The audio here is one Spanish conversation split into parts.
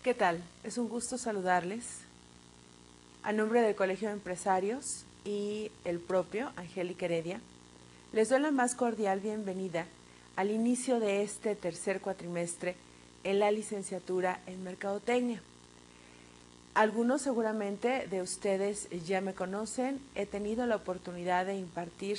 ¿Qué tal? Es un gusto saludarles. A nombre del Colegio de Empresarios y el propio Angélica Heredia, les doy la más cordial bienvenida al inicio de este tercer cuatrimestre en la licenciatura en Mercadotecnia. Algunos seguramente de ustedes ya me conocen, he tenido la oportunidad de impartir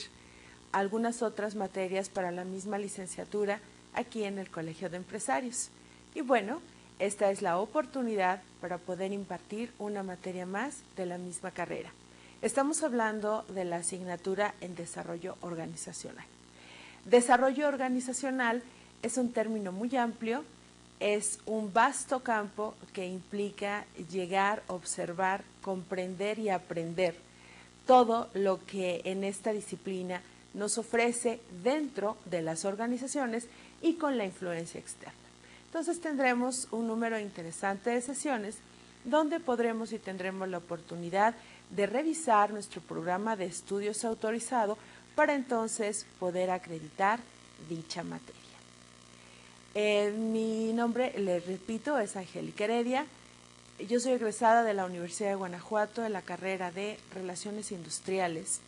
algunas otras materias para la misma licenciatura aquí en el Colegio de Empresarios. Y bueno, esta es la oportunidad para poder impartir una materia más de la misma carrera. Estamos hablando de la asignatura en Desarrollo Organizacional. Desarrollo organizacional es un término muy amplio, es un vasto campo que implica llegar, observar, comprender y aprender todo lo que en esta disciplina nos ofrece dentro de las organizaciones y con la influencia externa. Entonces tendremos un número interesante de sesiones donde podremos y tendremos la oportunidad de revisar nuestro programa de estudios autorizado para entonces poder acreditar dicha materia. Mi nombre, les repito, es Angélica Heredia. Yo soy egresada de la Universidad de Guanajuato de la carrera de Relaciones Industriales.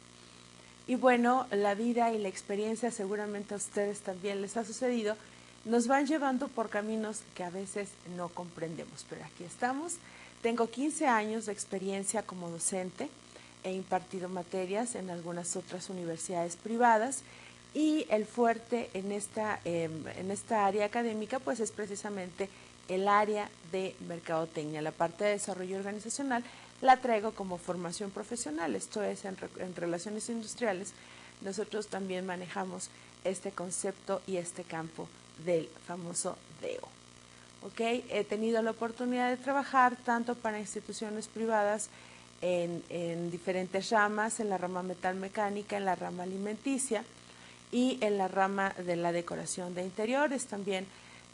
Y bueno, la vida y la experiencia seguramente a ustedes también les ha sucedido, nos van llevando por caminos que a veces no comprendemos, pero aquí estamos. Tengo 15 años de experiencia como docente, he impartido materias en algunas otras universidades privadas y el fuerte en esta área académica pues es precisamente el área de mercadotecnia. La parte de desarrollo organizacional la traigo como formación profesional, esto es en relaciones industriales. Nosotros también manejamos este concepto y este campo del famoso DEO. ¿Okay? He tenido la oportunidad de trabajar tanto para instituciones privadas en diferentes ramas, en la rama metalmecánica, en la rama alimenticia y en la rama de la decoración de interiores. También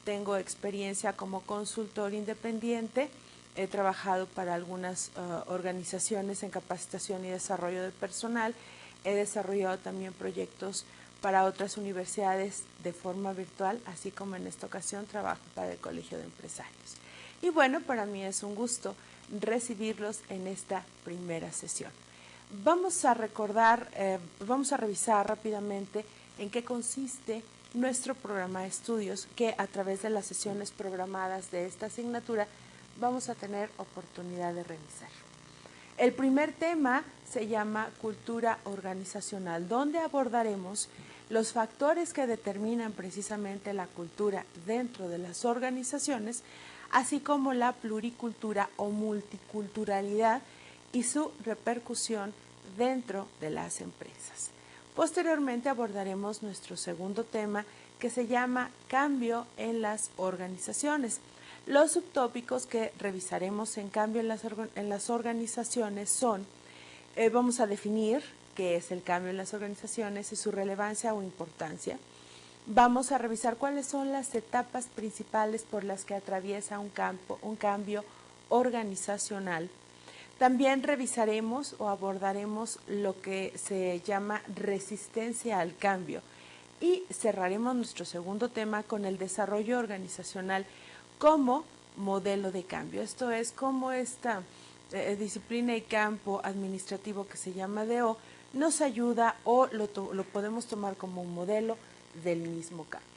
tengo experiencia como consultor independiente, he trabajado para algunas organizaciones en capacitación y desarrollo del personal, he desarrollado también proyectos para otras universidades de forma virtual, así como en esta ocasión trabajo para el Colegio de Empresarios. Y bueno, para mí es un gusto recibirlos en esta primera sesión. Vamos a revisar rápidamente en qué consiste nuestro programa de estudios, que a través de las sesiones programadas de esta asignatura vamos a tener oportunidad de revisar. El primer tema se llama Cultura Organizacional, donde abordaremos los factores que determinan precisamente la cultura dentro de las organizaciones, así como la pluricultura o multiculturalidad y su repercusión dentro de las empresas. Posteriormente abordaremos nuestro segundo tema, que se llama Cambio en las organizaciones. Los subtópicos que revisaremos en cambio en las organizaciones son, vamos a definir qué es el cambio en las organizaciones y su relevancia o importancia. Vamos a revisar cuáles son las etapas principales por las que atraviesa un cambio organizacional. También revisaremos o abordaremos lo que se llama resistencia al cambio y cerraremos nuestro segundo tema con el desarrollo organizacional como modelo de cambio. Esto es como esta disciplina y campo administrativo que se llama DEO nos ayuda o lo podemos tomar como un modelo del mismo cambio.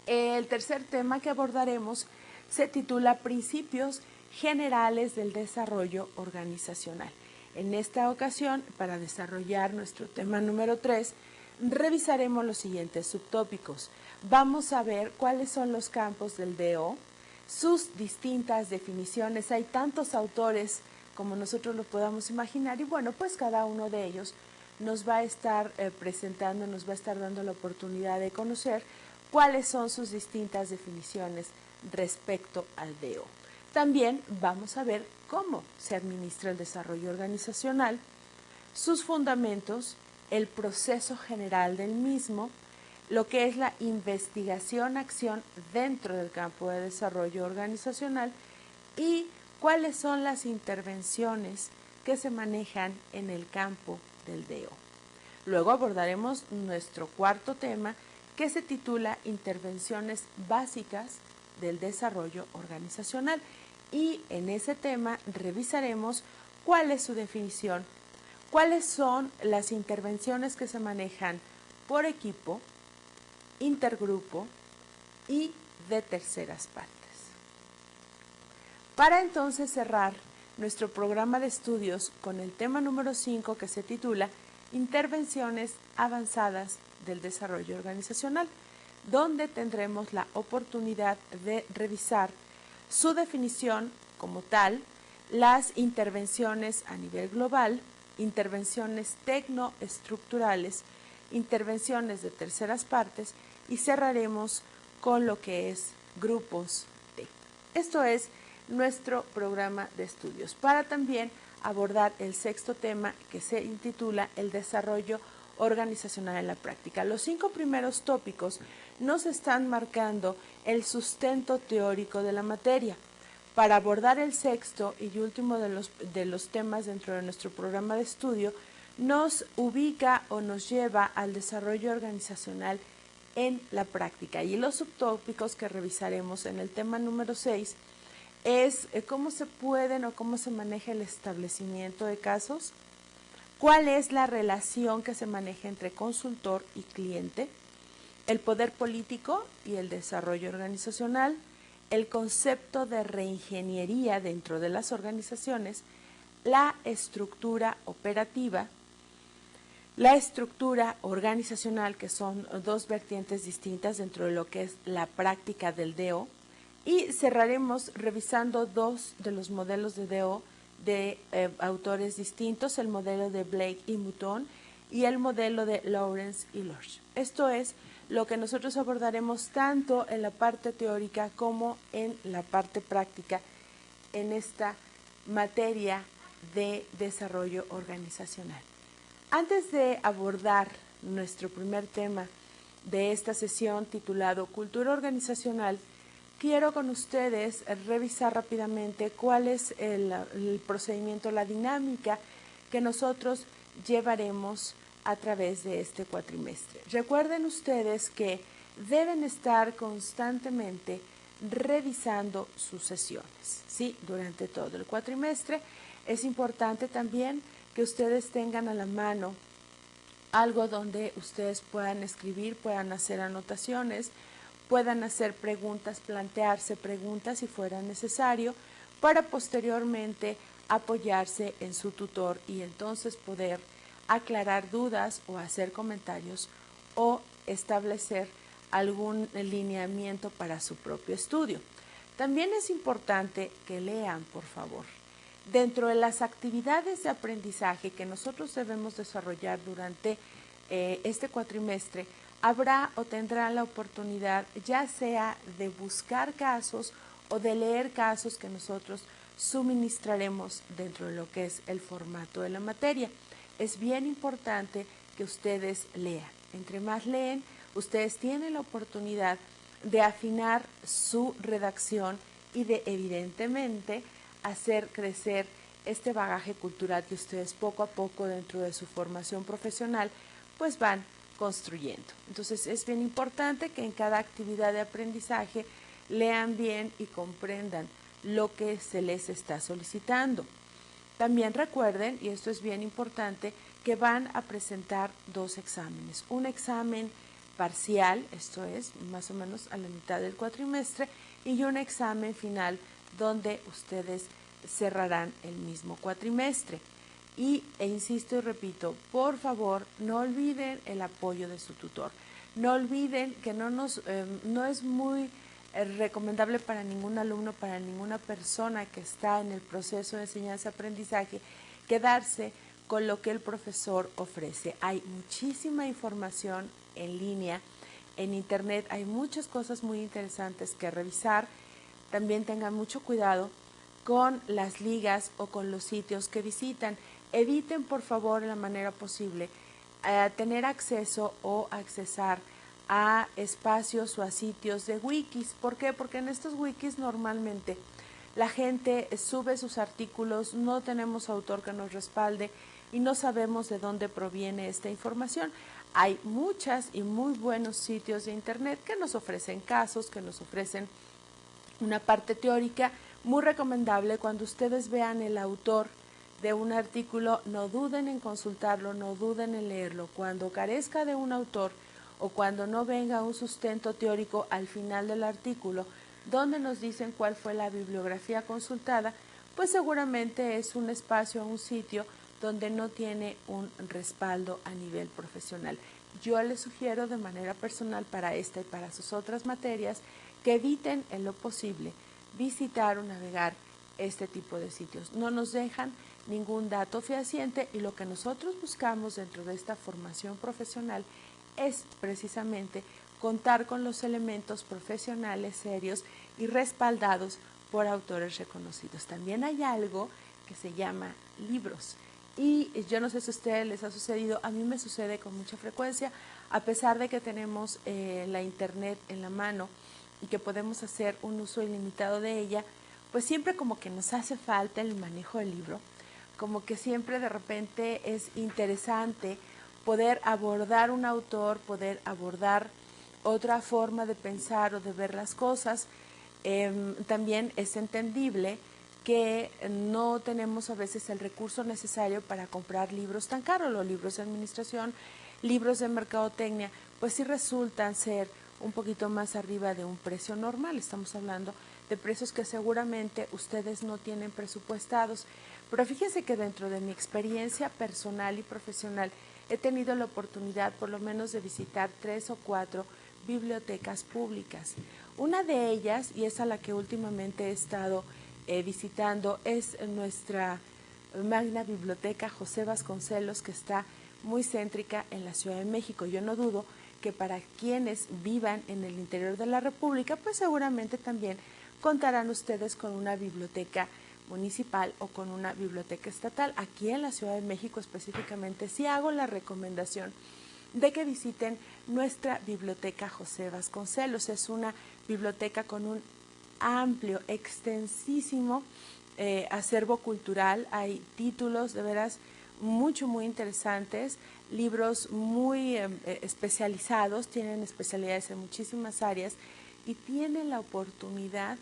El tercer tema que abordaremos se titula Principios Generales del Desarrollo Organizacional. En esta ocasión, para desarrollar nuestro tema número 3, revisaremos los siguientes subtópicos. Vamos a ver cuáles son los campos del DO, sus distintas definiciones. Hay tantos autores como nosotros lo podamos imaginar y bueno, pues cada uno de ellos nos va a estar presentando, nos va a estar dando la oportunidad de conocer cuáles son sus distintas definiciones respecto al DO. También vamos a ver cómo se administra el desarrollo organizacional, sus fundamentos, el proceso general del mismo, lo que es la investigación-acción dentro del campo de desarrollo organizacional y cuáles son las intervenciones que se manejan en el campo del DO. Luego abordaremos nuestro cuarto tema, que se titula Intervenciones básicas del desarrollo organizacional. Y en ese tema revisaremos cuál es su definición, cuáles son las intervenciones que se manejan por equipo, intergrupo y de terceras partes. Para entonces cerrar nuestro programa de estudios con el tema número 5, que se titula Intervenciones avanzadas del desarrollo organizacional, donde tendremos la oportunidad de revisar su definición como tal, las intervenciones a nivel global, intervenciones tecnoestructurales, intervenciones de terceras partes y cerraremos con lo que es grupos T. Esto es nuestro programa de estudios para también abordar el sexto tema, que se intitula el desarrollo organizacional en la práctica. Los 5 primeros tópicos nos están marcando el sustento teórico de la materia. Para abordar el sexto y último de los temas dentro de nuestro programa de estudio, nos ubica o nos lleva al desarrollo organizacional en la práctica. Y los subtópicos que revisaremos en el tema número 6 es cómo se pueden o cómo se maneja el establecimiento de casos, cuál es la relación que se maneja entre consultor y cliente, el poder político y el desarrollo organizacional, el concepto de reingeniería dentro de las organizaciones, la estructura operativa, la estructura organizacional, que son dos vertientes distintas dentro de lo que es la práctica del DO, y cerraremos revisando 2 de los modelos de DO de autores distintos, el modelo de Blake y Mouton y el modelo de Lawrence y Lorsch. Esto es lo que nosotros abordaremos tanto en la parte teórica como en la parte práctica en esta materia de desarrollo organizacional. Antes de abordar nuestro primer tema de esta sesión titulado Cultura Organizacional, quiero con ustedes revisar rápidamente cuál es el procedimiento, la dinámica que nosotros llevaremos a través de este cuatrimestre. Recuerden ustedes que deben estar constantemente revisando sus sesiones, ¿sí? Durante todo el cuatrimestre. Es importante también que ustedes tengan a la mano algo donde ustedes puedan escribir, puedan hacer anotaciones, puedan hacer preguntas, plantearse preguntas si fuera necesario, para posteriormente apoyarse en su tutor y entonces poder aclarar dudas o hacer comentarios o establecer algún lineamiento para su propio estudio. También es importante que lean, por favor. Dentro de las actividades de aprendizaje que nosotros debemos desarrollar durante este cuatrimestre, habrá o tendrán la oportunidad ya sea de buscar casos o de leer casos que nosotros suministraremos dentro de lo que es el formato de la materia. Es bien importante que ustedes lean. Entre más leen, ustedes tienen la oportunidad de afinar su redacción y de, evidentemente, hacer crecer este bagaje cultural que ustedes poco a poco dentro de su formación profesional pues van construyendo. Entonces es bien importante que en cada actividad de aprendizaje lean bien y comprendan lo que se les está solicitando. También recuerden, y esto es bien importante, que van a presentar 2 exámenes. Un examen parcial, esto es más o menos a la mitad del cuatrimestre, y un examen final donde ustedes cerrarán el mismo cuatrimestre. Insisto y repito, por favor, no olviden el apoyo de su tutor. No olviden que no es muy recomendable para ningún alumno, para ninguna persona que está en el proceso de enseñanza-aprendizaje, quedarse con lo que el profesor ofrece. Hay muchísima información en línea, en internet, hay muchas cosas muy interesantes que revisar. También tengan mucho cuidado con las ligas o con los sitios que visitan. Eviten, por favor, en la manera posible, tener acceso o accesar a espacios o a sitios de wikis. ¿Por qué? Porque en estos wikis normalmente la gente sube sus artículos, no tenemos autor que nos respalde y no sabemos de dónde proviene esta información. Hay muchas y muy buenos sitios de internet que nos ofrecen casos, que nos ofrecen una parte teórica muy recomendable. Cuando ustedes vean el autor de un artículo, no duden en consultarlo, no duden en leerlo. Cuando carezca de un autor o cuando no venga un sustento teórico al final del artículo, donde nos dicen cuál fue la bibliografía consultada, pues seguramente es un espacio, un sitio donde no tiene un respaldo a nivel profesional. Yo les sugiero de manera personal para esta y para sus otras materias que eviten en lo posible visitar o navegar este tipo de sitios. No nos dejan ningún dato fehaciente y lo que nosotros buscamos dentro de esta formación profesional es precisamente contar con los elementos profesionales serios y respaldados por autores reconocidos. También hay algo que se llama libros. Y yo no sé si a ustedes les ha sucedido, a mí me sucede con mucha frecuencia, a pesar de que tenemos la internet en la mano y que podemos hacer un uso ilimitado de ella, pues siempre como que nos hace falta el manejo del libro, como que siempre de repente es interesante poder abordar un autor, poder abordar otra forma de pensar o de ver las cosas. También es entendible que no tenemos a veces el recurso necesario para comprar libros tan caros. Los libros de administración, libros de mercadotecnia, pues sí resultan ser un poquito más arriba de un precio normal. Estamos hablando de precios que seguramente ustedes no tienen presupuestados. Pero fíjense que dentro de mi experiencia personal y profesional he tenido la oportunidad por lo menos de visitar 3 o 4 bibliotecas públicas. Una de ellas, y es a la que últimamente he estado visitando, es nuestra magna biblioteca José Vasconcelos, que está muy céntrica en la Ciudad de México. Yo no dudo que para quienes vivan en el interior de la República, pues seguramente también contarán ustedes con una biblioteca municipal o con una biblioteca estatal. Aquí en la Ciudad de México específicamente sí hago la recomendación de que visiten nuestra biblioteca José Vasconcelos. Es una biblioteca con un amplio, extensísimo acervo cultural. Hay títulos de veras muy interesantes, libros muy especializados, tienen especialidades en muchísimas áreas y tienen la oportunidad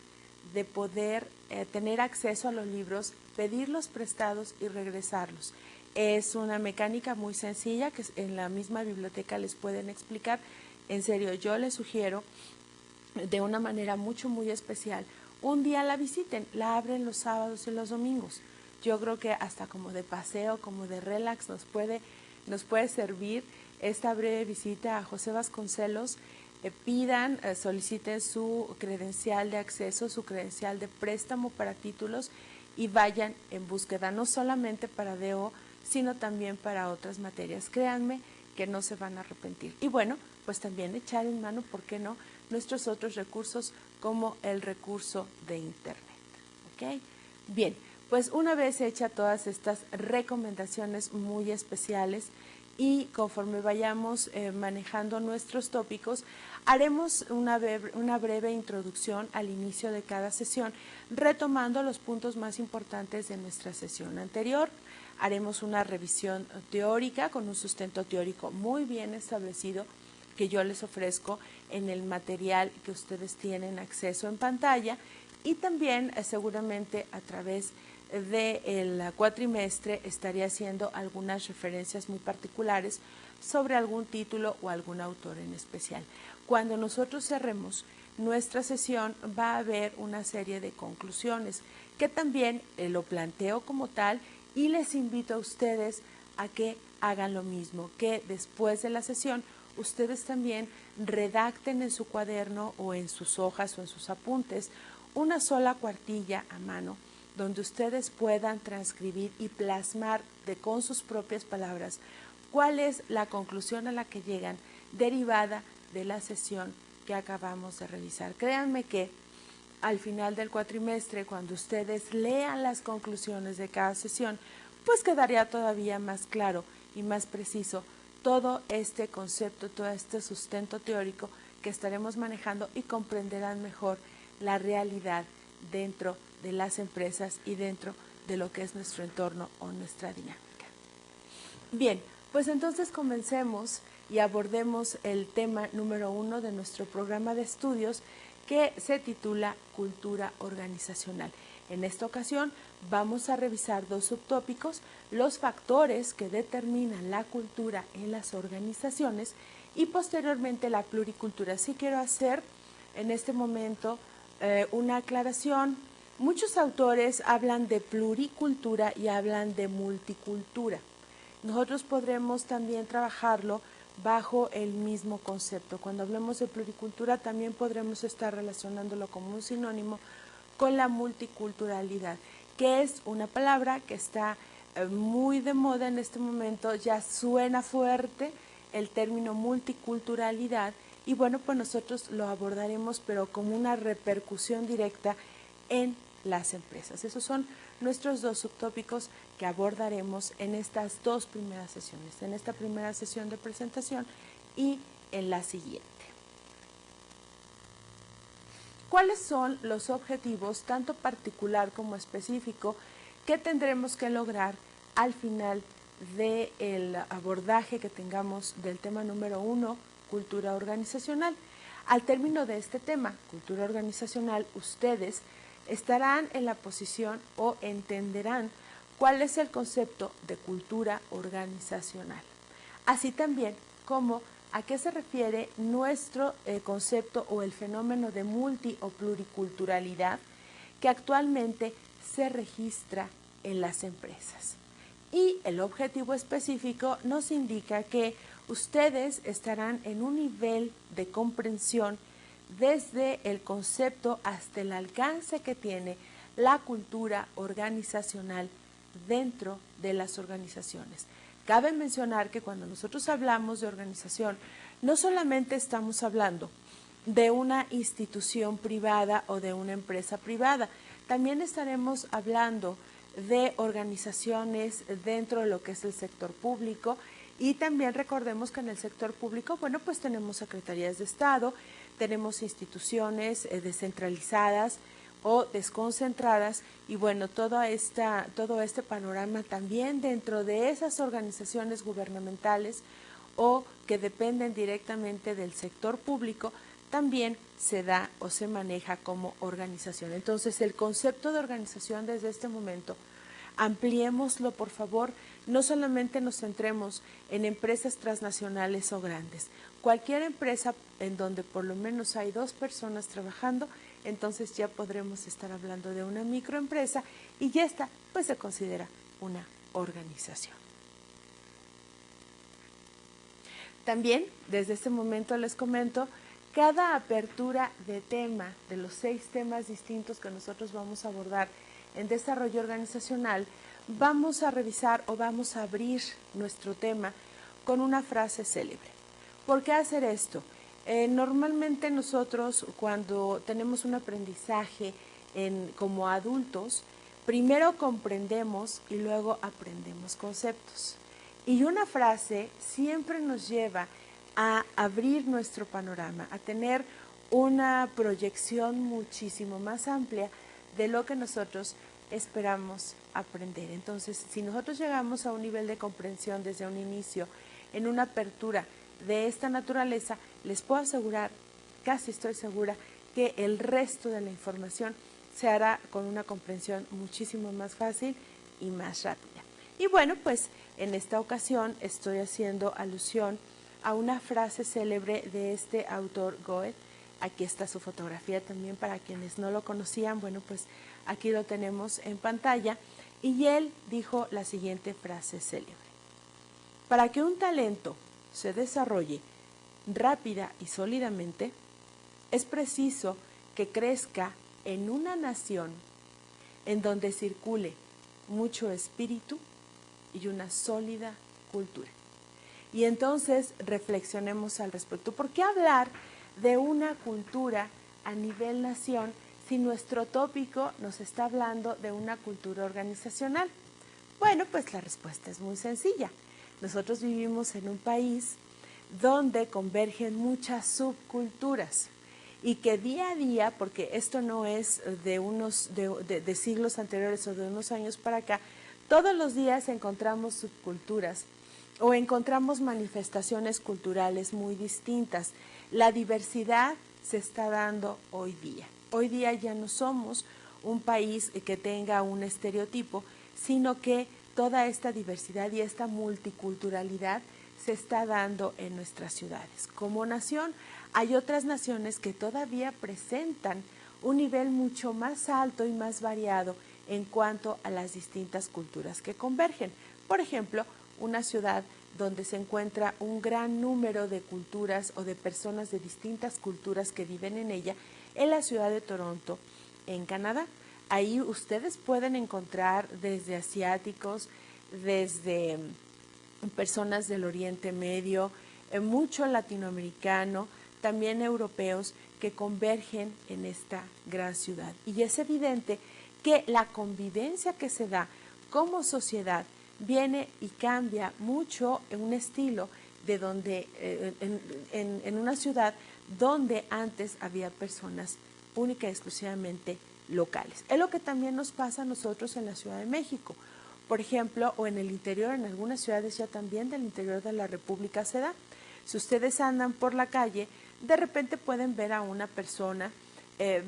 de poder tener acceso a los libros, pedirlos prestados y regresarlos. Es una mecánica muy sencilla que en la misma biblioteca les pueden explicar. En serio, yo les sugiero de una manera muy especial, un día la visiten, la abren los sábados y los domingos. Yo creo que hasta como de paseo, como de relax nos puede servir esta breve visita a José Vasconcelos. Pidan, soliciten su credencial de acceso, su credencial de préstamo para títulos y vayan en búsqueda, no solamente para DO, sino también para otras materias. Créanme que no se van a arrepentir. Y bueno, pues también echar en mano, ¿por qué no?, nuestros otros recursos como el recurso de Internet. ¿Ok? Bien, pues una vez hecha todas estas recomendaciones muy especiales y conforme vayamos manejando nuestros tópicos, haremos una breve introducción al inicio de cada sesión, retomando los puntos más importantes de nuestra sesión anterior. Haremos una revisión teórica con un sustento teórico muy bien establecido que yo les ofrezco en el material que ustedes tienen acceso en pantalla y también seguramente a través del cuatrimestre estaré haciendo algunas referencias muy particulares sobre algún título o algún autor en especial. Cuando nosotros cerremos nuestra sesión va a haber una serie de conclusiones que también lo planteo como tal y les invito a ustedes a que hagan lo mismo, que después de la sesión ustedes también redacten en su cuaderno o en sus hojas o en sus apuntes una sola cuartilla a mano donde ustedes puedan transcribir y plasmar con sus propias palabras cuál es la conclusión a la que llegan derivada de la sesión que acabamos de revisar. Créanme que al final del cuatrimestre, cuando ustedes lean las conclusiones de cada sesión, pues quedaría todavía más claro y más preciso todo este concepto, todo este sustento teórico que estaremos manejando y comprenderán mejor la realidad dentro de las empresas y dentro de lo que es nuestro entorno o nuestra dinámica. Bien, pues entonces comencemos y abordemos el tema número 1 de nuestro programa de estudios, que se titula Cultura Organizacional. En esta ocasión vamos a revisar dos subtópicos, los factores que determinan la cultura en las organizaciones y posteriormente la pluricultura. Sí quiero hacer en este momento una aclaración. Muchos autores hablan de pluricultura y hablan de multicultura. Nosotros podremos también trabajarlo bajo el mismo concepto. Cuando hablemos de pluricultura también podremos estar relacionándolo como un sinónimo con la multiculturalidad, que es una palabra que está muy de moda en este momento, ya suena fuerte el término multiculturalidad y bueno, pues nosotros lo abordaremos pero como una repercusión directa en las empresas. Esos son nuestros dos subtópicos que abordaremos en estas dos primeras sesiones, en esta primera sesión de presentación y en la siguiente. ¿Cuáles son los objetivos, tanto particular como específico, que tendremos que lograr al final del abordaje que tengamos del tema número 1, cultura organizacional? Al término de este tema, cultura organizacional, ustedes estarán en la posición o entenderán cuál es el concepto de cultura organizacional, así también como a qué se refiere nuestro concepto o el fenómeno de multi o pluriculturalidad que actualmente se registra en las empresas. Y el objetivo específico nos indica que ustedes estarán en un nivel de comprensión desde el concepto hasta el alcance que tiene la cultura organizacional dentro de las organizaciones. Cabe mencionar que cuando nosotros hablamos de organización, no solamente estamos hablando de una institución privada o de una empresa privada, también estaremos hablando de organizaciones dentro de lo que es el sector público y también recordemos que en el sector público, bueno, pues tenemos secretarías de Estado, tenemos instituciones descentralizadas o desconcentradas y bueno, todo este panorama también dentro de esas organizaciones gubernamentales o que dependen directamente del sector público también se da o se maneja como organización. Entonces, el concepto de organización desde este momento, ampliémoslo por favor, no solamente nos centremos en empresas transnacionales o grandes. Cualquier empresa en donde por lo menos hay 2 personas trabajando, entonces ya podremos estar hablando de una microempresa y ya esta pues se considera una organización. También desde este momento les comento, cada apertura de tema de los 6 temas distintos que nosotros vamos a abordar en desarrollo organizacional, vamos a revisar o vamos a abrir nuestro tema con una frase célebre. ¿Por qué hacer esto? Normalmente nosotros cuando tenemos un aprendizaje como adultos, primero comprendemos y luego aprendemos conceptos. Y una frase siempre nos lleva a abrir nuestro panorama, a tener una proyección muchísimo más amplia de lo que nosotros esperamos aprender. Entonces, si nosotros llegamos a un nivel de comprensión desde un inicio, en una apertura de esta naturaleza, les puedo asegurar, casi estoy segura, que el resto de la información se hará con una comprensión muchísimo más fácil y más rápida. Y bueno, pues en esta ocasión estoy haciendo alusión a una frase célebre de este autor Goethe. Aquí está su fotografía también para quienes no lo conocían. Bueno, pues aquí lo tenemos en pantalla. Y él dijo la siguiente frase célebre. Para que un talento se desarrolle rápida y sólidamente, es preciso que crezca en una nación en donde circule mucho espíritu y una sólida cultura. Y entonces reflexionemos al respecto. ¿Por qué hablar de una cultura a nivel nación si nuestro tópico nos está hablando de una cultura organizacional? Bueno, pues la respuesta es muy sencilla. Nosotros vivimos en un país donde convergen muchas subculturas y que día a día, porque esto no es de siglos anteriores o de unos años para acá, todos los días encontramos subculturas o encontramos manifestaciones culturales muy distintas. La diversidad se está dando hoy día. Hoy día ya no somos un país que tenga un estereotipo, sino que toda esta diversidad y esta multiculturalidad se está dando en nuestras ciudades. Como nación, hay otras naciones que todavía presentan un nivel mucho más alto y más variado en cuanto a las distintas culturas que convergen. Por ejemplo, una ciudad donde se encuentra un gran número de culturas o de personas de distintas culturas que viven en ella, es la ciudad de Toronto, en Canadá. Ahí ustedes pueden encontrar desde asiáticos, desde personas del Oriente Medio, mucho latinoamericano, también europeos que convergen en esta gran ciudad. Y es evidente que la convivencia que se da como sociedad viene y cambia mucho en un estilo de donde, en una ciudad donde antes había personas única y exclusivamente locales. Es lo que también nos pasa a nosotros en la Ciudad de México, por ejemplo, o en el interior, en algunas ciudades ya también del interior de la República se da. Si ustedes andan por la calle, de repente pueden ver a una persona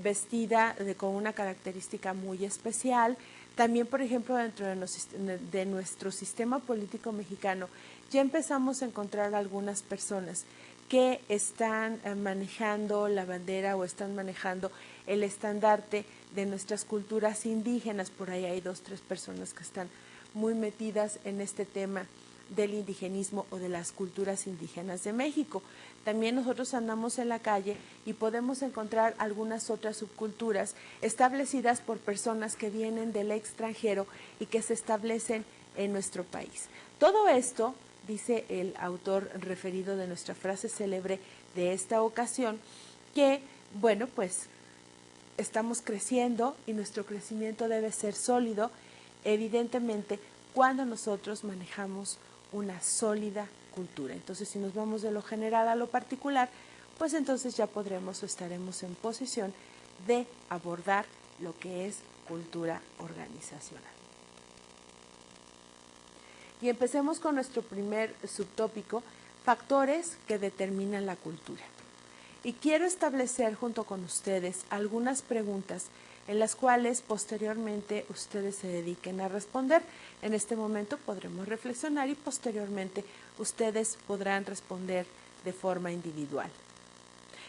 vestida con una característica muy especial. También, por ejemplo, dentro de nuestro sistema político mexicano, ya empezamos a encontrar algunas personas que están manejando la bandera o están manejando el estandarte de nuestras culturas indígenas. Por ahí hay 2, 3 personas que están muy metidas en este tema del indigenismo o de las culturas indígenas de México. También nosotros andamos en la calle y podemos encontrar algunas otras subculturas establecidas por personas que vienen del extranjero y que se establecen en nuestro país. Todo esto, dice el autor referido de nuestra frase célebre de esta ocasión, que, bueno, pues estamos creciendo y nuestro crecimiento debe ser sólido, evidentemente, cuando nosotros manejamos una sólida cultura. Entonces, si nos vamos de lo general a lo particular, pues entonces ya podremos o estaremos en posición de abordar lo que es cultura organizacional. Y empecemos con nuestro primer subtópico, factores que determinan la cultura. Y quiero establecer junto con ustedes algunas preguntas en las cuales posteriormente ustedes se dediquen a responder. En este momento podremos reflexionar y posteriormente ustedes podrán responder de forma individual.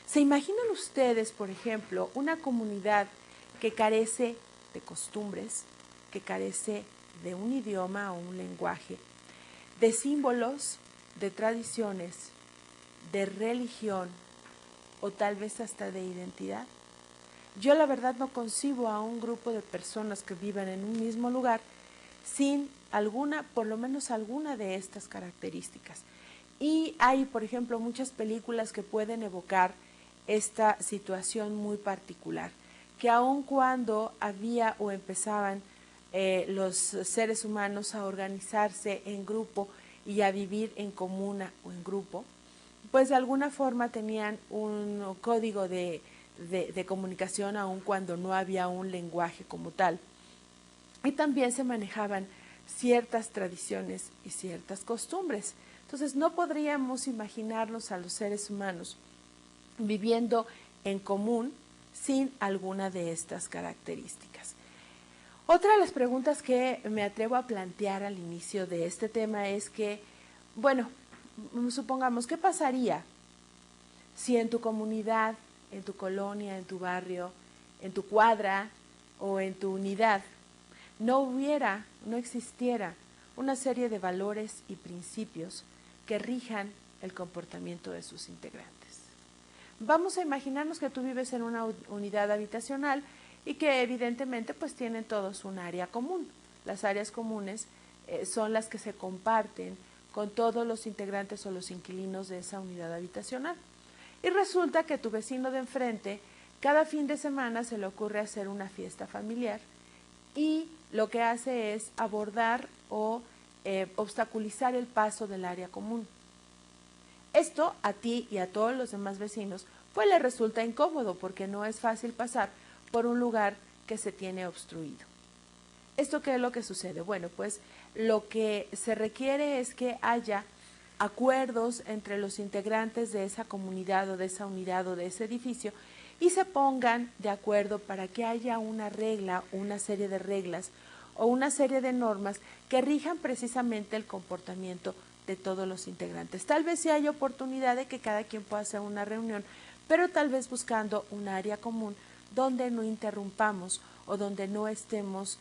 ¿Se imaginan ustedes, por ejemplo, una comunidad que carece de costumbres, que carece de un idioma o un lenguaje, de símbolos, de tradiciones, de religión o tal vez hasta de identidad? Yo la verdad no concibo a un grupo de personas que vivan en un mismo lugar sin alguna, por lo menos alguna de estas características. Y hay, por ejemplo, muchas películas que pueden evocar esta situación muy particular, que aun cuando había o empezaban los seres humanos a organizarse en grupo y a vivir en comuna o en grupo, pues de alguna forma tenían un código de comunicación aun cuando no había un lenguaje como tal. Y también se manejaban ciertas tradiciones y ciertas costumbres. Entonces no podríamos imaginarnos a los seres humanos viviendo en común sin alguna de estas características. Otra de las preguntas que me atrevo a plantear al inicio de este tema es que, bueno, supongamos, ¿qué pasaría si en tu comunidad, en tu colonia, en tu barrio, en tu cuadra o en tu unidad no existiera una serie de valores y principios que rijan el comportamiento de sus integrantes? Vamos a imaginarnos que tú vives en una unidad habitacional y que evidentemente pues tienen todos un área común. Las áreas comunes son las que se comparten con todos los integrantes o los inquilinos de esa unidad habitacional. Y resulta que tu vecino de enfrente, cada fin de semana se le ocurre hacer una fiesta familiar y lo que hace es abordar o obstaculizar el paso del área común. Esto a ti y a todos los demás vecinos pues le resulta incómodo porque no es fácil pasar por un lugar que se tiene obstruido. ¿Esto qué es lo que sucede? Bueno, pues lo que se requiere es que haya acuerdos entre los integrantes de esa comunidad o de esa unidad o de ese edificio y se pongan de acuerdo para que haya una regla, una serie de reglas o una serie de normas que rijan precisamente el comportamiento de todos los integrantes. Tal vez sí haya oportunidad de que cada quien pueda hacer una reunión, pero tal vez buscando un área común donde no interrumpamos o donde no estemos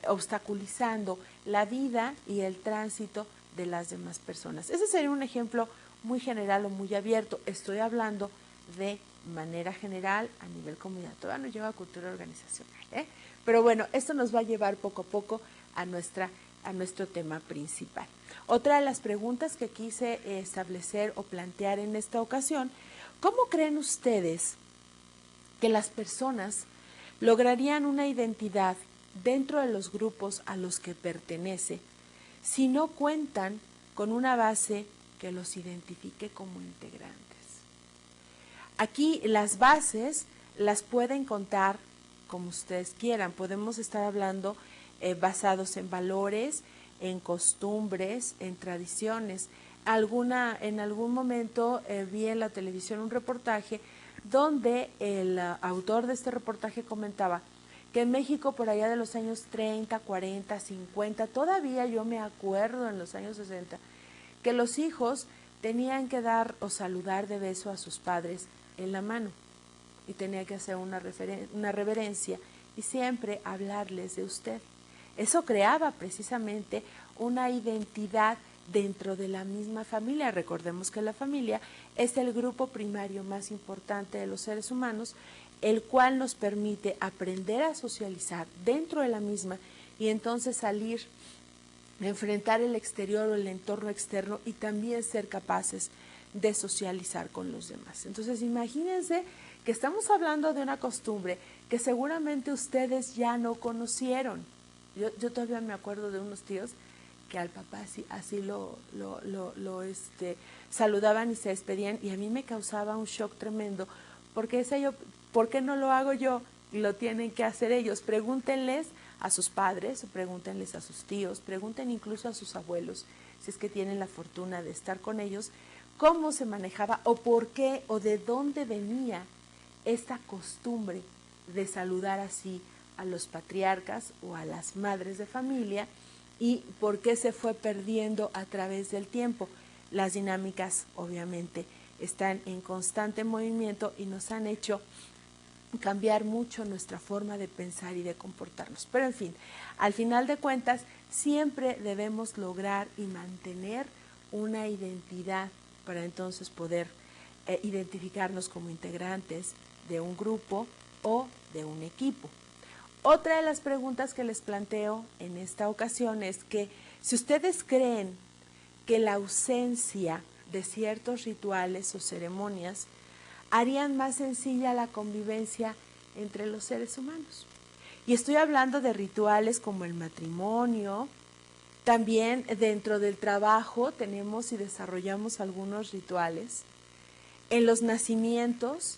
obstaculizando la vida y el tránsito de las demás personas. Ese sería un ejemplo muy general o muy abierto. Estoy hablando de manera general a nivel comunidad. Todavía no lleva a cultura organizacional, pero bueno, esto nos va a llevar poco a poco a nuestro tema principal. Otra de las preguntas que quise establecer o plantear en esta ocasión: ¿cómo creen ustedes que las personas lograrían una identidad dentro de los grupos a los que pertenece si no cuentan con una base que los identifique como integrantes? Aquí las bases las pueden contar como ustedes quieran. Podemos estar hablando basados en valores, en costumbres, en tradiciones. En algún momento vi en la televisión un reportaje donde el autor de este reportaje comentaba que en México por allá de los años 30, 40, 50, todavía yo me acuerdo en los años 60, que los hijos tenían que dar o saludar de beso a sus padres en la mano y tenía que hacer una reverencia y siempre hablarles de usted. Eso creaba precisamente una identidad dentro de la misma familia. Recordemos que la familia es el grupo primario más importante de los seres humanos, el cual nos permite aprender a socializar dentro de la misma y entonces salir, enfrentar el exterior o el entorno externo y también ser capaces de socializar con los demás. Entonces imagínense que estamos hablando de una costumbre que seguramente ustedes ya no conocieron. Yo todavía me acuerdo de unos tíos que al papá así lo saludaban y se despedían, y a mí me causaba un shock tremendo, porque decía yo, ¿por qué no lo hago yo? Y lo tienen que hacer ellos. Pregúntenles a sus padres, pregúntenles a sus tíos, pregunten incluso a sus abuelos, si es que tienen la fortuna de estar con ellos, cómo se manejaba o por qué o de dónde venía esta costumbre de saludar así a los patriarcas o a las madres de familia, y por qué se fue perdiendo a través del tiempo. Las dinámicas obviamente están en constante movimiento y nos han hecho cambiar mucho nuestra forma de pensar y de comportarnos. Pero en fin, al final de cuentas, siempre debemos lograr y mantener una identidad para entonces poder identificarnos como integrantes de un grupo o de un equipo. Otra de las preguntas que les planteo en esta ocasión es que si ustedes creen que la ausencia de ciertos rituales o ceremonias harían más sencilla la convivencia entre los seres humanos. Y estoy hablando de rituales como el matrimonio. También dentro del trabajo tenemos y desarrollamos algunos rituales. En los nacimientos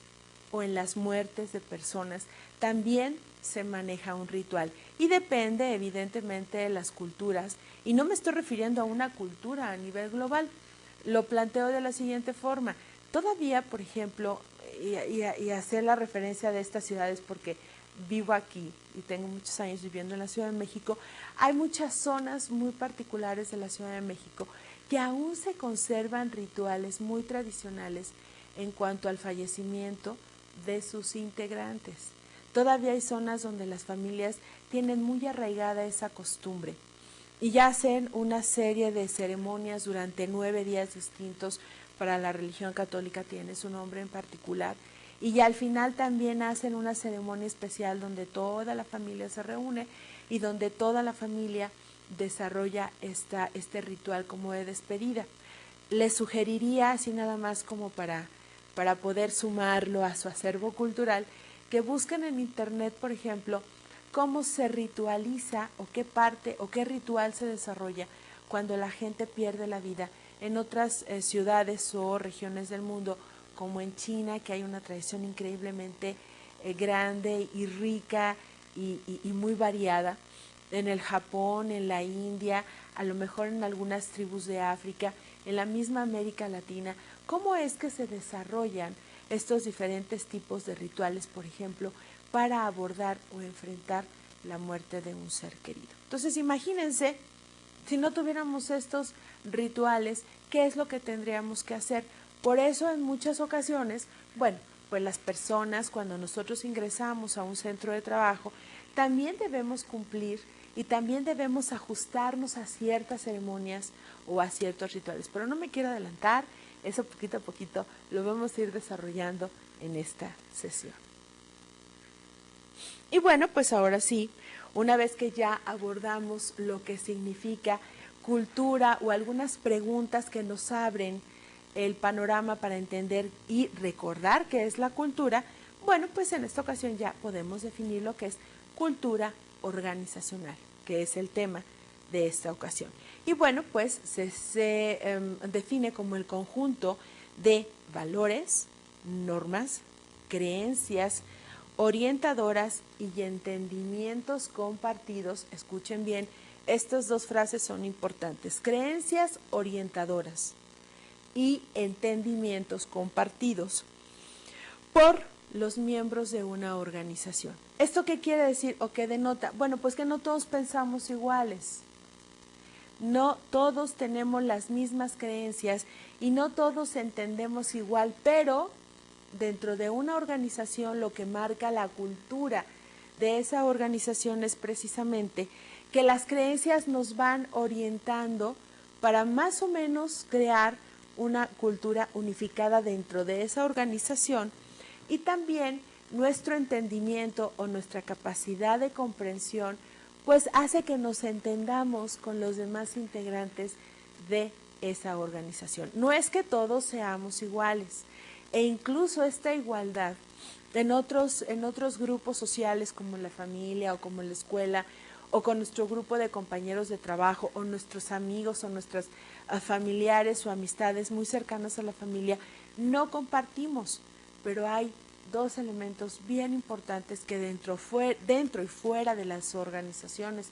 o en las muertes de personas también se maneja un ritual y depende evidentemente de las culturas, y no me estoy refiriendo a una cultura a nivel global. Lo planteo de la siguiente forma: todavía, por ejemplo, y hacer la referencia de estas ciudades porque vivo aquí y tengo muchos años viviendo en la Ciudad de México, hay muchas zonas muy particulares de la Ciudad de México que aún se conservan rituales muy tradicionales en cuanto al fallecimiento de sus integrantes. Todavía hay zonas donde las familias tienen muy arraigada esa costumbre y ya hacen una serie de ceremonias durante 9 días distintos. Para la religión católica tiene su nombre en particular, y ya al final también hacen una ceremonia especial donde toda la familia se reúne y donde toda la familia desarrolla este ritual como de despedida. Les sugeriría, así nada más como para poder sumarlo a su acervo cultural, que busquen en internet, por ejemplo, cómo se ritualiza o qué parte o qué ritual se desarrolla cuando la gente pierde la vida en otras ciudades o regiones del mundo, como en China, que hay una tradición increíblemente grande y rica y muy variada, en el Japón, en la India, a lo mejor en algunas tribus de África, en la misma América Latina, cómo es que se desarrollan estos diferentes tipos de rituales, por ejemplo, para abordar o enfrentar la muerte de un ser querido. Entonces, imagínense, si no tuviéramos estos rituales, ¿qué es lo que tendríamos que hacer? Por eso, en muchas ocasiones, bueno, pues las personas, cuando nosotros ingresamos a un centro de trabajo, también debemos cumplir y también debemos ajustarnos a ciertas ceremonias o a ciertos rituales. Pero no me quiero adelantar, eso poquito a poquito lo vamos a ir desarrollando en esta sesión. Y bueno, pues ahora sí, una vez que ya abordamos lo que significa cultura o algunas preguntas que nos abren el panorama para entender y recordar qué es la cultura, bueno, pues en esta ocasión ya podemos definir lo que es cultura organizacional, que es el tema de esta ocasión. Y bueno, pues se define como el conjunto de valores, normas, creencias orientadoras y entendimientos compartidos. Escuchen bien, estas dos frases son importantes: creencias orientadoras y entendimientos compartidos por los miembros de una organización. ¿Esto qué quiere decir o qué denota? Bueno, pues que no todos pensamos iguales. No todos tenemos las mismas creencias y no todos entendemos igual, pero dentro de una organización lo que marca la cultura de esa organización es precisamente que las creencias nos van orientando para más o menos crear una cultura unificada dentro de esa organización, y también nuestro entendimiento o nuestra capacidad de comprensión pues hace que nos entendamos con los demás integrantes de esa organización. No es que todos seamos iguales, e incluso esta igualdad en otros grupos sociales como la familia o como la escuela o con nuestro grupo de compañeros de trabajo o nuestros amigos o nuestras familiares o amistades muy cercanas a la familia, no compartimos, pero hay dos elementos bien importantes que dentro y fuera de las organizaciones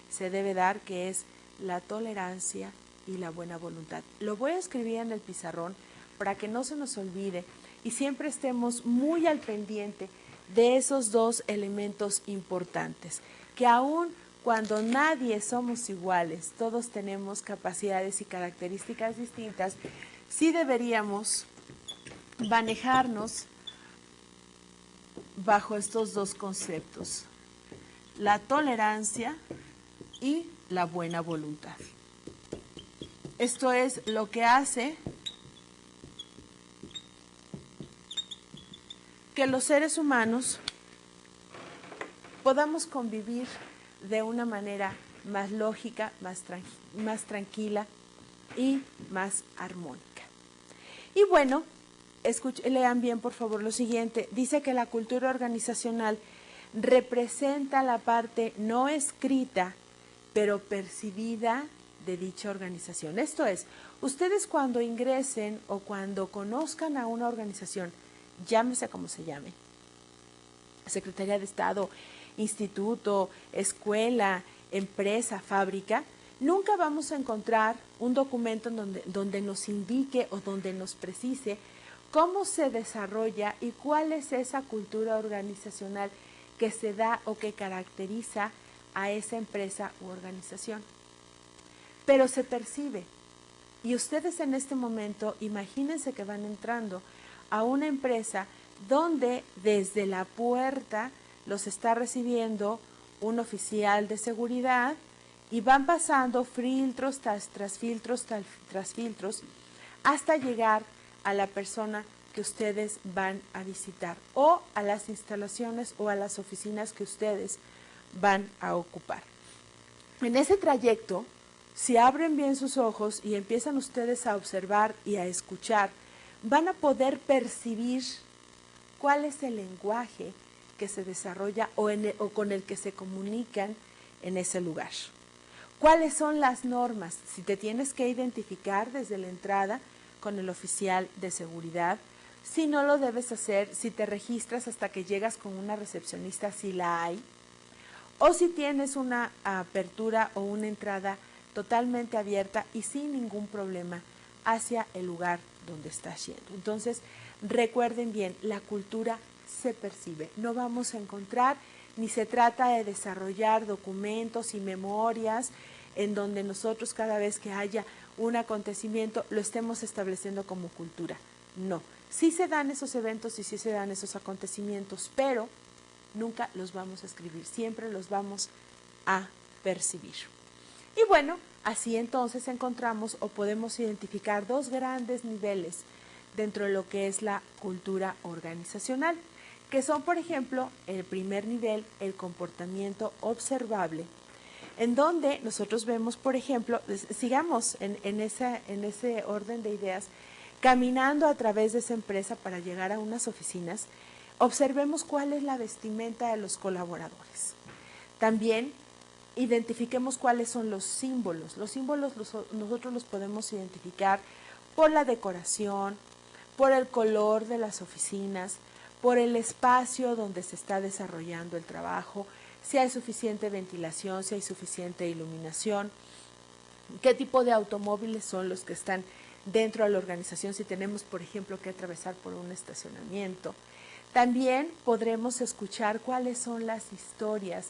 se debe dar, que es la tolerancia y la buena voluntad. Lo voy a escribir en el pizarrón para que no se nos olvide y siempre estemos muy al pendiente de esos dos elementos importantes, que aún cuando nadie somos iguales, todos tenemos capacidades y características distintas, sí deberíamos manejarnos bajo estos dos conceptos: la tolerancia y la buena voluntad. Esto es lo que hace que los seres humanos podamos convivir de una manera más lógica, más tranquila y más armónica. Y bueno, lean bien por favor lo siguiente. Dice que la cultura organizacional representa la parte no escrita, pero percibida de dicha organización. Esto es, ustedes cuando ingresen o cuando conozcan a una organización, llámese como se llame, Secretaría de Estado, instituto, escuela, empresa, fábrica, nunca vamos a encontrar un documento donde nos indique o donde nos precise cómo se desarrolla y cuál es esa cultura organizacional que se da o que caracteriza a esa empresa u organización. Pero se percibe. Y ustedes en este momento, imagínense que van entrando a una empresa donde desde la puerta los está recibiendo un oficial de seguridad y van pasando filtros tras filtros tras filtros hasta llegar a la persona que ustedes van a visitar o a las instalaciones o a las oficinas que ustedes van a ocupar. En ese trayecto, si abren bien sus ojos y empiezan ustedes a observar y a escuchar, van a poder percibir cuál es el lenguaje que se desarrolla o con el que se comunican en ese lugar. ¿Cuáles son las normas? Si te tienes que identificar desde la entrada con el oficial de seguridad, si no lo debes hacer, si te registras hasta que llegas con una recepcionista, si la hay, o si tienes una apertura o una entrada totalmente abierta y sin ningún problema hacia el lugar donde estás yendo. Entonces, recuerden bien, la cultura se percibe. No vamos a encontrar, ni se trata de desarrollar documentos y memorias en donde nosotros cada vez que haya un acontecimiento lo estemos estableciendo como cultura. No, sí se dan esos eventos y sí se dan esos acontecimientos, pero nunca los vamos a escribir, siempre los vamos a percibir. Y bueno, así entonces encontramos o podemos identificar dos grandes niveles dentro de lo que es la cultura organizacional, que son, por ejemplo, el primer nivel, el comportamiento observable, en donde nosotros vemos, por ejemplo, sigamos en ese orden de ideas, caminando a través de esa empresa para llegar a unas oficinas, observemos cuál es la vestimenta de los colaboradores. También identifiquemos cuáles son los símbolos. Los símbolos nosotros los podemos identificar por la decoración, por el color de las oficinas, por el espacio donde se está desarrollando el trabajo, si hay suficiente ventilación, si hay suficiente iluminación, qué tipo de automóviles son los que están dentro de la organización, si tenemos, por ejemplo, que atravesar por un estacionamiento. También podremos escuchar cuáles son las historias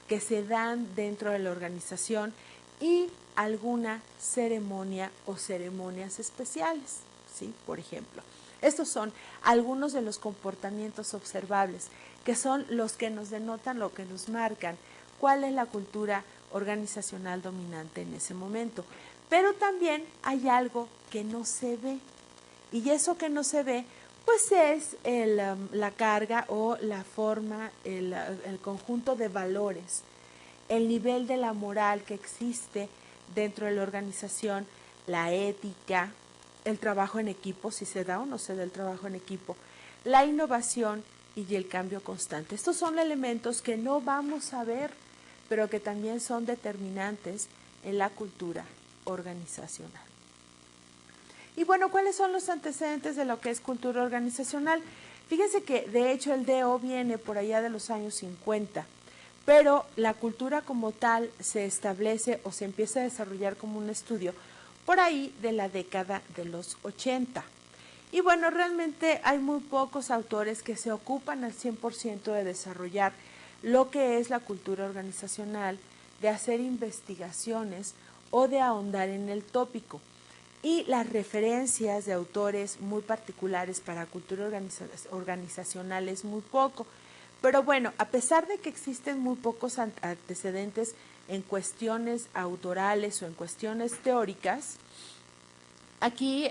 que se dan dentro de la organización y alguna ceremonia o ceremonias especiales, ¿sí? Por ejemplo. Estos son algunos de los comportamientos observables, que son los que nos denotan, lo que nos marcan, cuál es la cultura organizacional dominante en ese momento. Pero también hay algo que no se ve, y eso que no se ve, pues es la carga o la forma, el conjunto de valores, el nivel de la moral que existe dentro de la organización, la ética, el trabajo en equipo, si se da o no se da el trabajo en equipo, la innovación y el cambio constante. Estos son elementos que no vamos a ver, pero que también son determinantes en la cultura organizacional. Y bueno, ¿cuáles son los antecedentes de lo que es cultura organizacional? Fíjense que de hecho el DO viene por allá de los años 50, pero la cultura como tal se establece o se empieza a desarrollar como un estudio por ahí de la década de los 80. Y bueno, realmente hay muy pocos autores que se ocupan al 100% de desarrollar lo que es la cultura organizacional, de hacer investigaciones o de ahondar en el tópico. Y las referencias de autores muy particulares para cultura organizacional es muy poco. Pero bueno, a pesar de que existen muy pocos antecedentes en cuestiones autorales o en cuestiones teóricas, aquí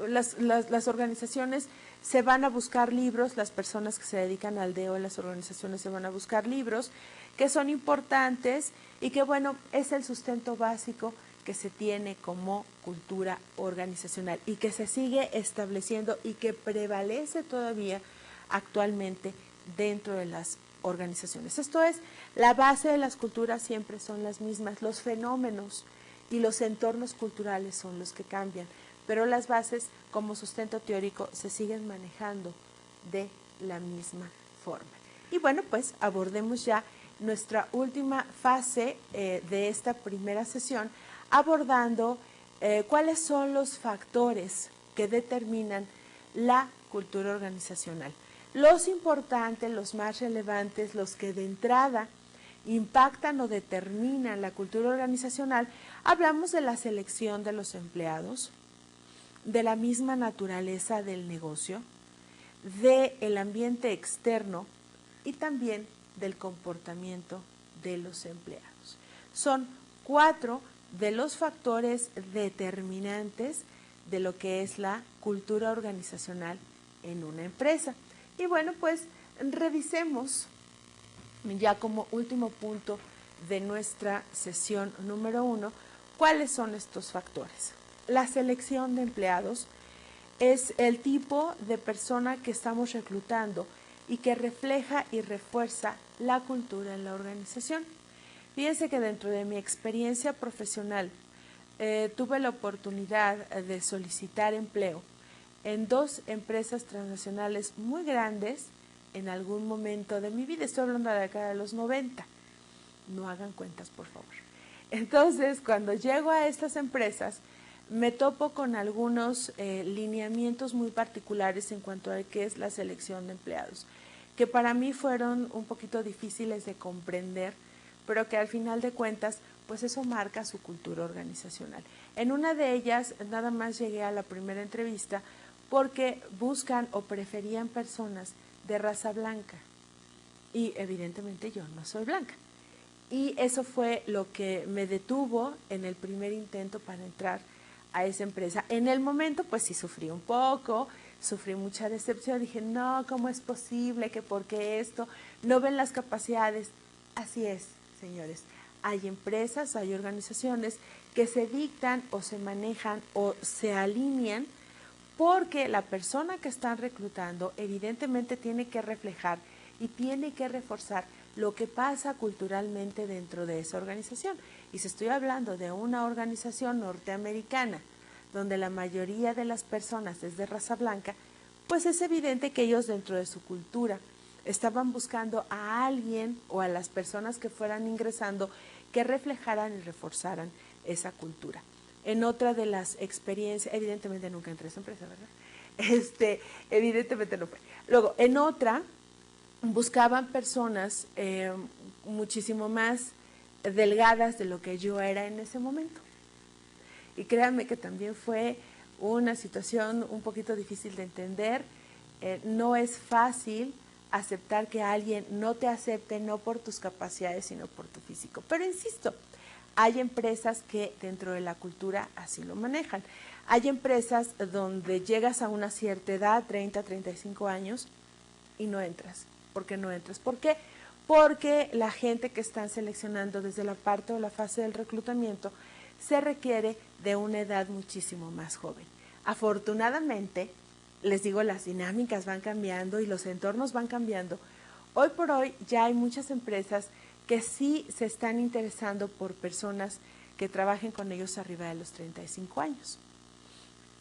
las organizaciones se van a buscar libros, las personas que se dedican al DO en las organizaciones se van a buscar libros que son importantes y que bueno, es el sustento básico que se tiene como cultura organizacional y que se sigue estableciendo y que prevalece todavía actualmente dentro de las organizaciones. Esto es, la base de las culturas siempre son las mismas, los fenómenos y los entornos culturales son los que cambian, pero las bases como sustento teórico se siguen manejando de la misma forma. Y bueno, pues abordemos ya nuestra última fase de esta primera sesión, abordando cuáles son los factores que determinan la cultura organizacional. Los importantes, los más relevantes, los que de entrada impactan o determinan la cultura organizacional, hablamos de la selección de los empleados, de la misma naturaleza del negocio, del ambiente externo y también del comportamiento de los empleados. Son 4 de los factores determinantes de lo que es la cultura organizacional en una empresa. Y bueno, pues revisemos ya como último punto de nuestra sesión número 1, ¿cuáles son estos factores? La selección de empleados es el tipo de persona que estamos reclutando y que refleja y refuerza la cultura en la organización. Fíjense que dentro de mi experiencia profesional tuve la oportunidad de solicitar empleo en 2 empresas transnacionales muy grandes en algún momento de mi vida. Estoy hablando de la década de los 90. No hagan cuentas, por favor. Entonces, cuando llego a estas empresas, me topo con algunos lineamientos muy particulares en cuanto a qué es la selección de empleados, que para mí fueron un poquito difíciles de comprender, pero que al final de cuentas, pues eso marca su cultura organizacional. En una de ellas, nada más llegué a la primera entrevista porque buscan o preferían personas de raza blanca y evidentemente yo no soy blanca. Y eso fue lo que me detuvo en el primer intento para entrar a esa empresa. En el momento, pues sí sufrí un poco, sufrí mucha decepción. Dije, no, ¿cómo es posible? ¿Que por qué esto? ¿No ven las capacidades? Así es, señores. Hay empresas, hay organizaciones que se dictan o se manejan o se alinean porque la persona que están reclutando evidentemente tiene que reflejar y tiene que reforzar lo que pasa culturalmente dentro de esa organización. Y si estoy hablando de una organización norteamericana, donde la mayoría de las personas es de raza blanca, pues es evidente que ellos dentro de su cultura estaban buscando a alguien o a las personas que fueran ingresando que reflejaran y reforzaran esa cultura. En otra de las experiencias, evidentemente nunca entré a esa empresa, ¿verdad? Evidentemente no fue. Luego, en otra, buscaban personas muchísimo más delgadas de lo que yo era en ese momento. Y créanme que también fue una situación un poquito difícil de entender. No es fácil aceptar que alguien no te acepte, no por tus capacidades, sino por tu físico. Pero insisto, hay empresas que dentro de la cultura así lo manejan. Hay empresas donde llegas a una cierta edad, 30, 35 años, y no entras. ¿Por qué no entras? ¿Por qué? Porque la gente que están seleccionando desde la parte o la fase del reclutamiento se requiere de una edad muchísimo más joven. Afortunadamente, les digo, las dinámicas van cambiando y los entornos van cambiando. Hoy por hoy ya hay muchas empresas que sí se están interesando por personas que trabajen con ellos arriba de los 35 años.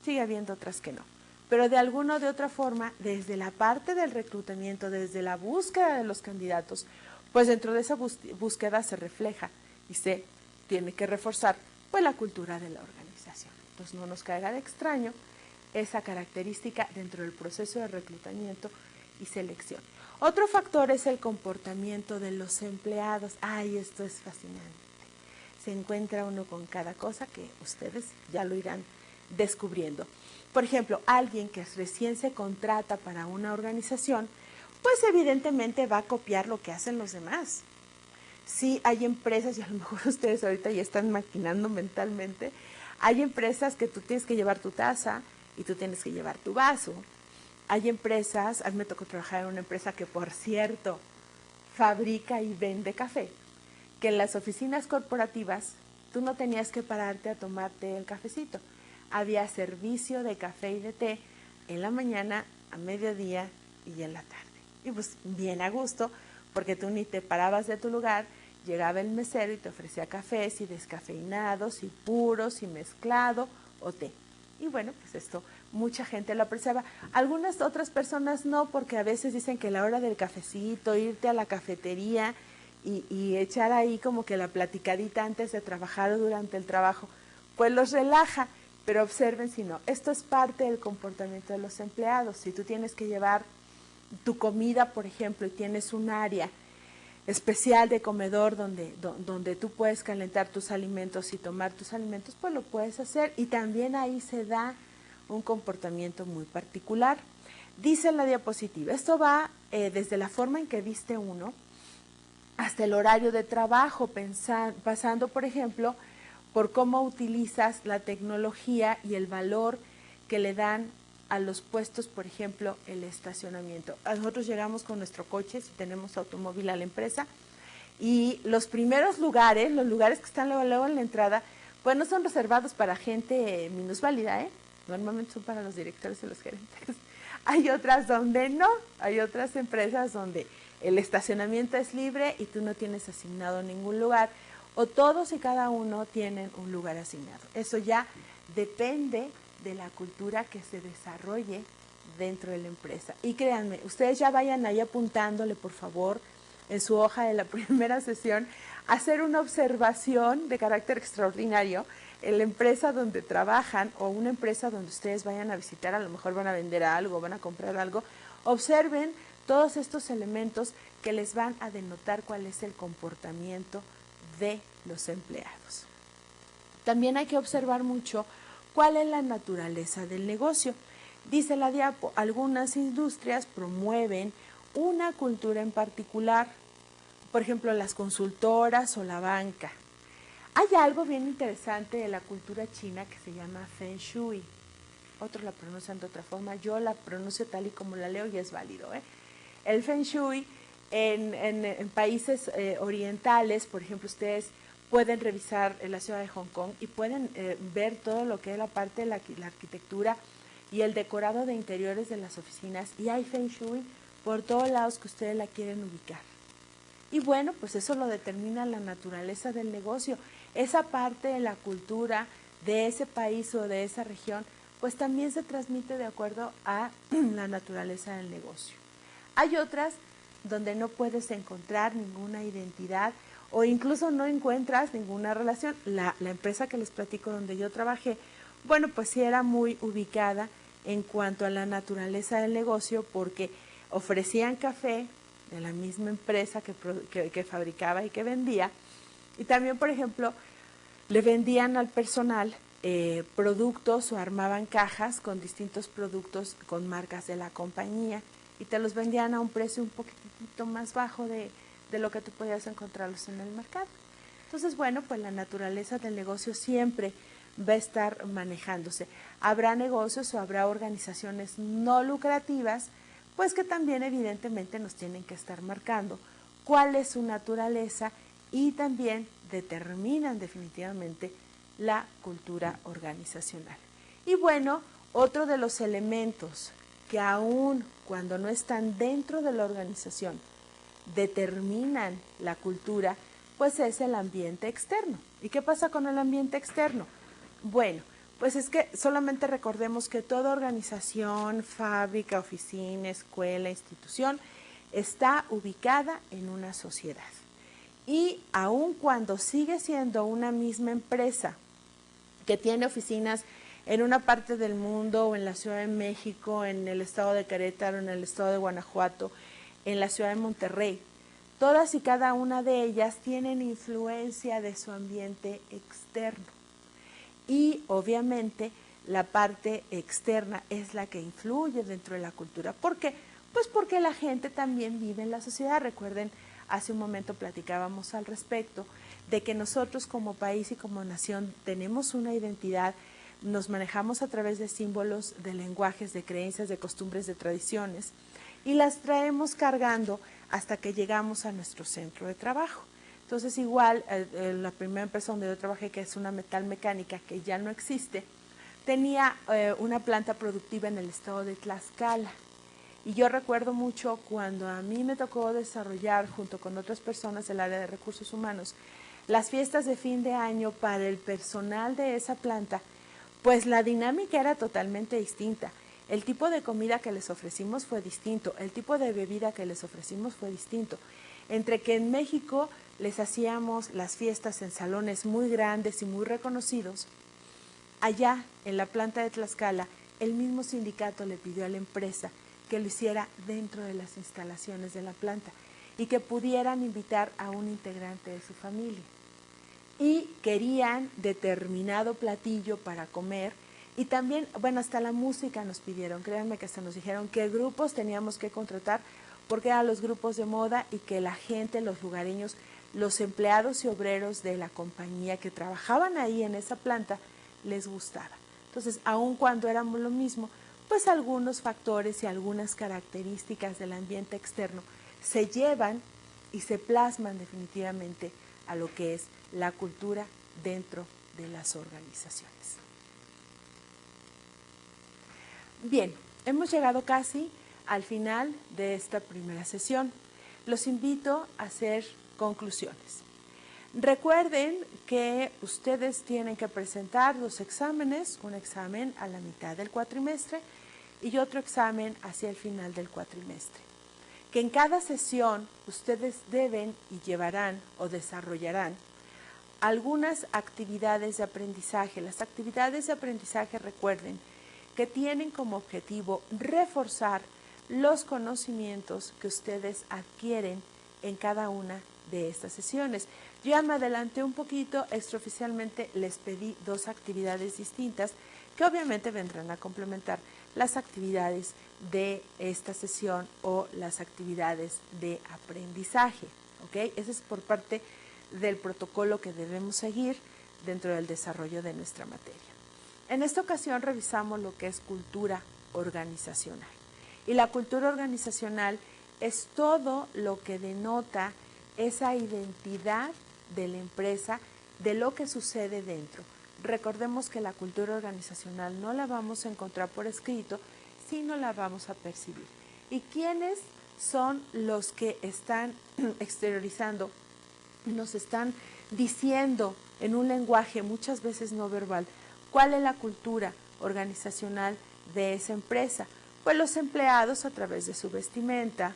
Sigue habiendo otras que no. Pero de alguna o de otra forma, desde la parte del reclutamiento, desde la búsqueda de los candidatos, pues dentro de esa búsqueda se refleja y se tiene que reforzar pues la cultura de la organización. Entonces no nos caiga de extraño esa característica dentro del proceso de reclutamiento y selección. Otro factor es el comportamiento de los empleados. Ay, esto es fascinante. Se encuentra uno con cada cosa que ustedes ya lo irán descubriendo. Por ejemplo, alguien que recién se contrata para una organización, pues evidentemente va a copiar lo que hacen los demás. Sí, hay empresas, y a lo mejor ustedes ahorita ya están maquinando mentalmente, hay empresas que tú tienes que llevar tu taza y tú tienes que llevar tu vaso. Hay empresas, a mí me tocó trabajar en una empresa que, por cierto, fabrica y vende café, que en las oficinas corporativas tú no tenías que pararte a tomarte el cafecito. Había servicio de café y de té en la mañana, a mediodía y en la tarde. Y pues bien a gusto, porque tú ni te parabas de tu lugar, llegaba el mesero y te ofrecía cafés y descafeinados y puros y mezclado o té. Y bueno, pues esto mucha gente lo apreciaba. Algunas otras personas no, porque a veces dicen que la hora del cafecito, irte a la cafetería y echar ahí como que la platicadita antes de trabajar o durante el trabajo, pues los relaja. Pero observen si no, esto es parte del comportamiento de los empleados. Si tú tienes que llevar tu comida, por ejemplo, y tienes un área especial de comedor donde tú puedes calentar tus alimentos y tomar tus alimentos, pues lo puedes hacer. Y también ahí se da un comportamiento muy particular. Dice en la diapositiva, esto va desde la forma en que viste uno hasta el horario de trabajo, pasando, por ejemplo, por cómo utilizas la tecnología y el valor que le dan a los puestos, por ejemplo, el estacionamiento. Nosotros llegamos con nuestro coche, si tenemos automóvil a la empresa, y los primeros lugares, los lugares que están luego en la entrada, pues no son reservados para gente minusválida, ¿eh? Normalmente son para los directores y los gerentes. Hay otras donde no, hay otras empresas donde el estacionamiento es libre y tú no tienes asignado ningún lugar, o todos y cada uno tienen un lugar asignado. Eso ya depende de la cultura que se desarrolle dentro de la empresa. Y créanme, ustedes ya vayan ahí apuntándole, por favor, en su hoja de la primera sesión, hacer una observación de carácter extraordinario en la empresa donde trabajan o una empresa donde ustedes vayan a visitar, a lo mejor van a vender algo, van a comprar algo, observen todos estos elementos que les van a denotar cuál es el comportamiento de los empleados. También hay que observar mucho cuál es la naturaleza del negocio. Dice la diapo, algunas industrias promueven una cultura en particular, por ejemplo, las consultoras o la banca. Hay algo bien interesante de la cultura china que se llama Feng Shui. Otros la pronuncian de otra forma, yo la pronuncio tal y como la leo y es válido. El Feng Shui en países orientales, por ejemplo, ustedes pueden revisar en la ciudad de Hong Kong y pueden ver todo lo que es la parte de la arquitectura y el decorado de interiores de las oficinas, y hay Feng Shui por todos lados que ustedes la quieren ubicar. Y bueno, pues eso lo determina la naturaleza del negocio. Esa parte de la cultura de ese país o de esa región, pues también se transmite de acuerdo a la naturaleza del negocio. Hay otras donde no puedes encontrar ninguna identidad o incluso no encuentras ninguna relación. La empresa que les platico donde yo trabajé, bueno, pues sí era muy ubicada en cuanto a la naturaleza del negocio, porque ofrecían café de la misma empresa que fabricaba y que vendía, y también, por ejemplo, le vendían al personal productos o armaban cajas con distintos productos con marcas de la compañía y te los vendían a un precio un poquitito más bajo de lo que tú podías encontrarlos en el mercado. Entonces, bueno, pues la naturaleza del negocio siempre va a estar manejándose. Habrá negocios o habrá organizaciones no lucrativas, pues que también evidentemente nos tienen que estar marcando cuál es su naturaleza y también determinan definitivamente la cultura organizacional. Y bueno, otro de los elementos que aún cuando no están dentro de la organización determinan la cultura, pues es el ambiente externo. ¿Y qué pasa con el ambiente externo? Bueno, pues es que solamente recordemos que toda organización, fábrica, oficina, escuela, institución, está ubicada en una sociedad. Y aun cuando sigue siendo una misma empresa que tiene oficinas en una parte del mundo o en la Ciudad de México, en el estado de Querétaro, en el estado de Guanajuato, en la ciudad de Monterrey, todas y cada una de ellas tienen influencia de su ambiente externo. Y obviamente la parte externa es la que influye dentro de la cultura. ¿Por qué? Pues porque la gente también vive en la sociedad. Recuerden, hace un momento platicábamos al respecto de que nosotros como país y como nación tenemos una identidad, nos manejamos a través de símbolos, de lenguajes, de creencias, de costumbres, de tradiciones, y las traemos cargando hasta que llegamos a nuestro centro de trabajo. Entonces, igual, la primera empresa donde yo trabajé, que es una metalmecánica que ya no existe, tenía una planta productiva en el estado de Tlaxcala. Y yo recuerdo mucho cuando a mí me tocó desarrollar, junto con otras personas del área de recursos humanos, las fiestas de fin de año para el personal de esa planta, pues la dinámica era totalmente distinta. El tipo de comida que les ofrecimos fue distinto, el tipo de bebida que les ofrecimos fue distinto. Entre que en México les hacíamos las fiestas en salones muy grandes y muy reconocidos, allá en la planta de Tlaxcala, el mismo sindicato le pidió a la empresa que lo hiciera dentro de las instalaciones de la planta y que pudieran invitar a un integrante de su familia. Y querían determinado platillo para comer. Y también, bueno, hasta la música nos pidieron, créanme que hasta nos dijeron qué grupos teníamos que contratar, porque eran los grupos de moda y que la gente, los lugareños, los empleados y obreros de la compañía que trabajaban ahí en esa planta, les gustaba. Entonces, aun cuando éramos lo mismo, pues algunos factores y algunas características del ambiente externo se llevan y se plasman definitivamente a lo que es la cultura dentro de las organizaciones. Bien, hemos llegado casi al final de esta primera sesión. Los invito a hacer conclusiones. Recuerden que ustedes tienen que presentar dos exámenes, un examen a la mitad del cuatrimestre y otro examen hacia el final del cuatrimestre, que en cada sesión ustedes deben y llevarán o desarrollarán algunas actividades de aprendizaje. Las actividades de aprendizaje, recuerden, que tienen como objetivo reforzar los conocimientos que ustedes adquieren en cada una de estas sesiones. Yo ya me adelanté un poquito, extraoficialmente les pedí 2 actividades distintas que obviamente vendrán a complementar las actividades de esta sesión o las actividades de aprendizaje, ¿ok? Ese es por parte del protocolo que debemos seguir dentro del desarrollo de nuestra materia. En esta ocasión revisamos lo que es cultura organizacional. Y la cultura organizacional es todo lo que denota esa identidad de la empresa, de lo que sucede dentro. Recordemos que la cultura organizacional no la vamos a encontrar por escrito, sino la vamos a percibir. ¿Y quiénes son los que están exteriorizando, nos están diciendo en un lenguaje muchas veces no verbal cuál es la cultura organizacional de esa empresa? Pues los empleados a través de su vestimenta.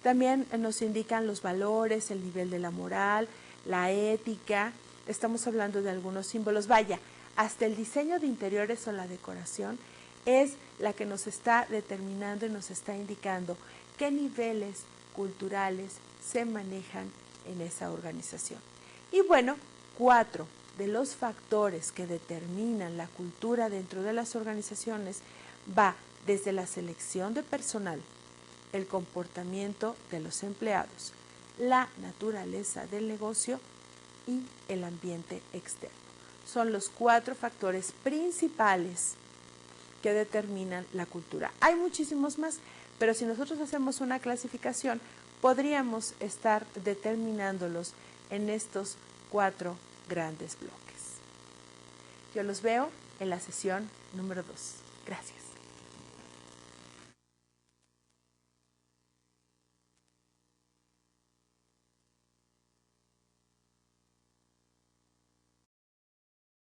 También nos indican los valores, el nivel de la moral, la ética. Estamos hablando de algunos símbolos. Vaya, hasta el diseño de interiores o la decoración es la que nos está determinando y nos está indicando qué niveles culturales se manejan en esa organización. Y bueno, 4 de los factores que determinan la cultura dentro de las organizaciones va desde la selección de personal, el comportamiento de los empleados, la naturaleza del negocio y el ambiente externo. Son los 4 factores principales que determinan la cultura. Hay muchísimos más, pero si nosotros hacemos una clasificación, podríamos estar determinándolos en estos 4 grandes bloques. Yo los veo en la sesión número 2. Gracias.